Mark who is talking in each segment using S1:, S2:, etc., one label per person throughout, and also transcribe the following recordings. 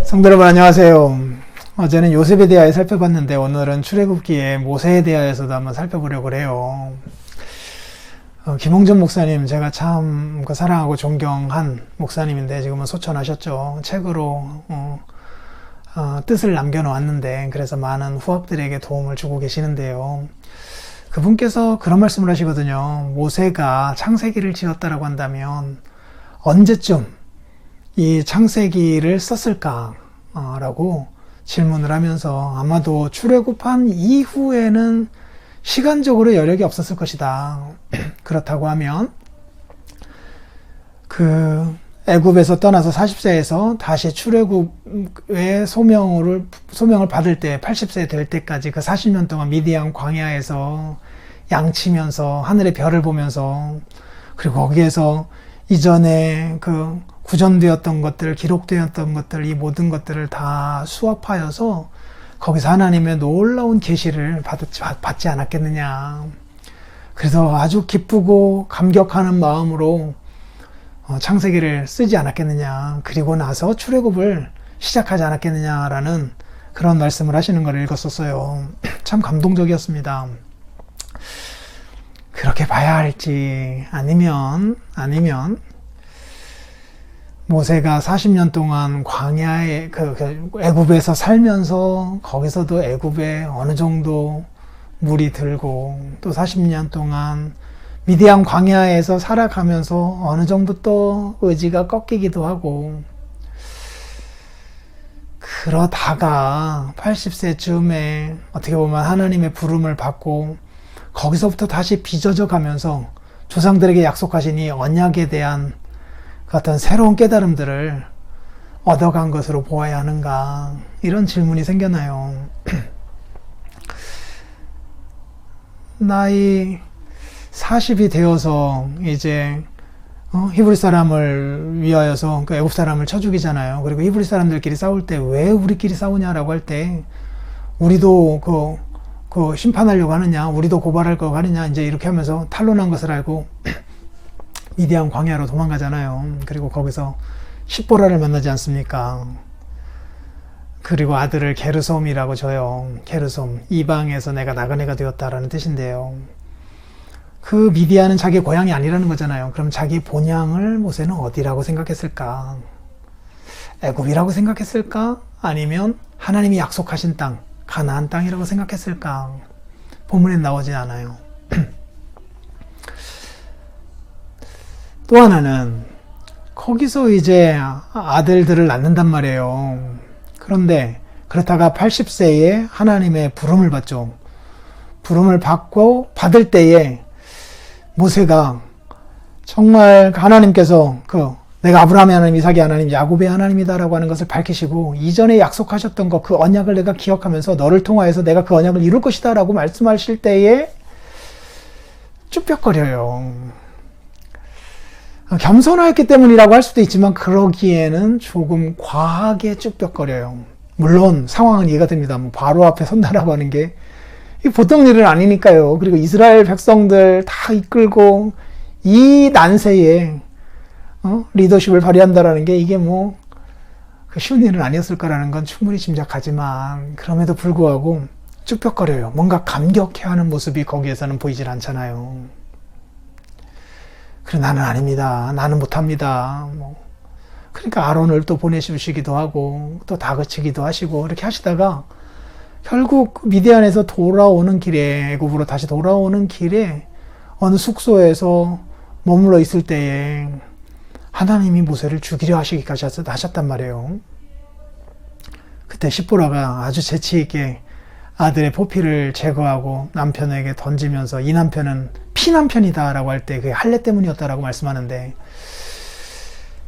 S1: 성도 여러분 안녕하세요. 어제는 요셉에 대하여 살펴봤는데 오늘은 출애굽기의 모세에 대하여서도 한번 살펴보려고 해요. 김홍준 목사님, 제가 참 사랑하고 존경한 목사님인데 지금은 소천하셨죠. 책으로 뜻을 남겨놓았는데 그래서 많은 후학들에게 도움을 주고 계시는데요. 그분께서 그런 말씀을 하시거든요. 모세가 창세기를 지었다라고 한다면 언제쯤 이 창세기를 썼을까? 라고 질문을 하면서 아마도 출애굽한 이후에는 시간적으로 여력이 없었을 것이다. 그렇다고 하면 애굽에서 떠나서 40세에서 다시 출애굽의 소명을 받을 때 80세 될 때까지 그 40년 동안 미디안 광야에서 양치면서 하늘의 별을 보면서 그리고 거기에서 이전에 구전되었던 것들, 기록되었던 것들, 이 모든 것들을 다 수합하여서 거기서 하나님의 놀라운 계시를 받지 않았겠느냐. 그래서 아주 기쁘고 감격하는 마음으로 창세기를 쓰지 않았겠느냐. 그리고 나서 출애굽을 시작하지 않았겠느냐라는 그런 말씀을 하시는 걸 읽었었어요. 참 감동적이었습니다. 그렇게 봐야 할지 아니면 모세가 40년 동안 광야에 애굽에서 살면서 거기서도 애굽에 어느 정도 물이 들고 또 40년 동안 미디안 광야에서 살아가면서 어느 정도 또 의지가 꺾이기도 하고 그러다가 80세쯤에 어떻게 보면 하나님의 부름을 받고 거기서부터 다시 빚어져 가면서 조상들에게 약속하신 이 언약에 대한 그 어떤 새로운 깨달음들을 얻어간 것으로 보아야 하는가, 이런 질문이 생겨나요. 나이 40이 되어서 이제 히브리 사람을 위하여서 애굽 사람을 쳐 죽이잖아요. 그리고 히브리 사람들끼리 싸울 때 왜 우리끼리 싸우냐라고 할 때 우리도 심판하려고 하느냐, 우리도 고발할 거 하느냐, 이제 이렇게 하면서 탄론한 것을 알고 미디안 광야로 도망가잖아요. 그리고 거기서 십보라를 만나지 않습니까? 그리고 아들을 게르솜이라고 줘요. 게르솜, 이방에서 내가 나그네가 되었다라는 뜻인데요. 그 미디안은 자기 고향이 아니라는 거잖아요. 그럼 자기 본향을 모세는 어디라고 생각했을까? 애굽이라고 생각했을까? 아니면 하나님이 약속하신 땅, 가나안 땅이라고 생각했을까? 본문에 나오지 않아요. 또 하나는 거기서 이제 아들들을 낳는단 말이에요. 그런데 그렇다가 80세에 하나님의 부름을 받죠. 부름을 받을 때에 모세가 정말 하나님께서 내가 아브라함의 하나님, 이삭의 하나님, 야곱의 하나님이다라고 하는 것을 밝히시고 이전에 약속하셨던 것, 그 언약을 내가 기억하면서 너를 통하여서 내가 그 언약을 이룰 것이다 라고 말씀하실 때에 쭈뼛거려요. 겸손하였기 때문이라고 할 수도 있지만 그러기에는 조금 과하게 쭈뼛거려요. 물론 상황은 이해가 됩니다. 바로 앞에 선다라고 하는 게 보통 일은 아니니까요. 그리고 이스라엘 백성들 다 이끌고 이 난세에 리더십을 발휘한다라는 게 이게 쉬운 일은 아니었을 거라는 건 충분히 짐작하지만 그럼에도 불구하고 쭈뼛거려요. 뭔가 감격해하는 모습이 거기에서는 보이질 않잖아요. 그래, 나는 아닙니다. 나는 못합니다. 그러니까 아론을 또 보내주시기도 하고 또 다그치기도 하시고 이렇게 하시다가 결국 미디안에서 돌아오는 길에, 애굽으로 다시 돌아오는 길에 어느 숙소에서 머물러 있을 때에 하나님이 모세를 죽이려 하시기까지 하셨단 말이에요. 그때 십보라가 아주 재치 있게 아들의 포피를 제거하고 남편에게 던지면서 이 남편은 피남편이다 라고 할 때 그게 할례 때문이었다라고 말씀하는데,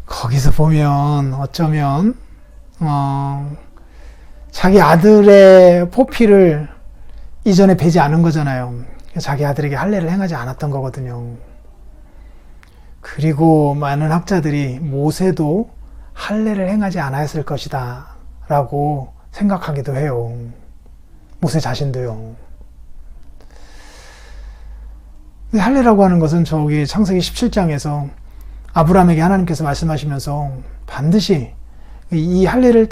S1: 거기서 보면 어쩌면 자기 아들의 포피를 이전에 베지 않은 거잖아요. 자기 아들에게 할례를 행하지 않았던 거거든요. 그리고 많은 학자들이 모세도 할례를 행하지 않았을 것이다 라고 생각하기도 해요. 모세 자신도요. 할례라고 하는 것은 저기 창세기 17장에서 아브라함에게 하나님께서 말씀하시면서 반드시 이 할례를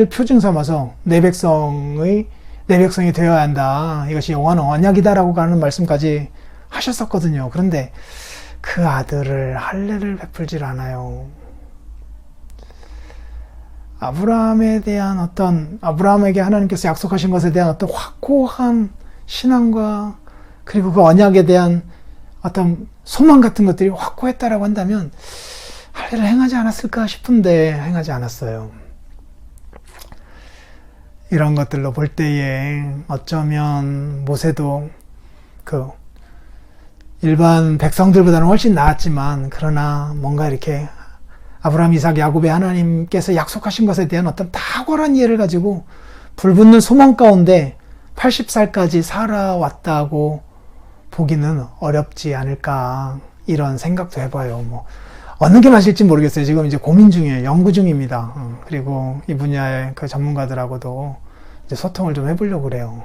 S1: 표징 삼아서 내 백성이 되어야 한다. 이것이 영원한 언약이다라고 하는 말씀까지 하셨었거든요. 그런데 그 아들을 할례를 베풀질 않아요. 아브라함에게 하나님께서 약속하신 것에 대한 어떤 확고한 신앙과 그리고 그 언약에 대한 어떤 소망 같은 것들이 확고했다라고 한다면 할례를 행하지 않았을까 싶은데 행하지 않았어요. 이런 것들로 볼 때에 어쩌면 모세도 그 일반 백성들보다는 훨씬 나았지만 그러나 뭔가 이렇게 아브라함, 이삭, 야곱의 하나님께서 약속하신 것에 대한 어떤 탁월한 이해를 가지고 불붙는 소망 가운데 80살까지 살아왔다고 보기는 어렵지 않을까 이런 생각도 해봐요. 뭐 어느 게 맞을지 모르겠어요. 지금 이제 고민 중이에요. 연구 중입니다. 그리고 이 분야의 그 전문가들하고도 이제 소통을 좀 해보려고 그래요.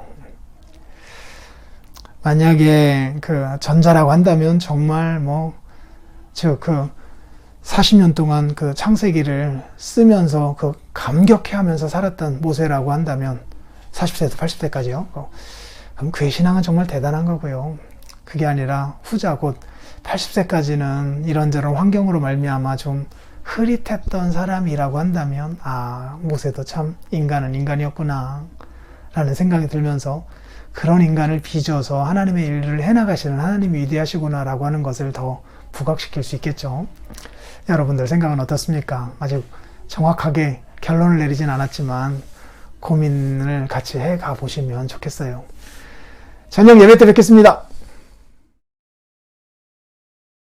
S1: 만약에 그 전자라고 한다면 정말 그 40년 동안 그 창세기를 쓰면서 그 감격해하면서 살았던 모세라고 한다면 40세에서 80세까지요. 그럼 그의 신앙은 정말 대단한 거고요. 그게 아니라 후자 곧 80세까지는 이런저런 환경으로 말미암아 좀 흐릿했던 사람이라고 한다면 모세도 참 인간은 인간이었구나 라는 생각이 들면서 그런 인간을 빚어서 하나님의 일을 해나가시는 하나님이 위대하시구나 라고 하는 것을 더 부각시킬 수 있겠죠. 여러분들 생각은 어떻습니까? 아직 정확하게 결론을 내리진 않았지만 고민을 같이 해가 보시면 좋겠어요. 저녁 예배 때 뵙겠습니다.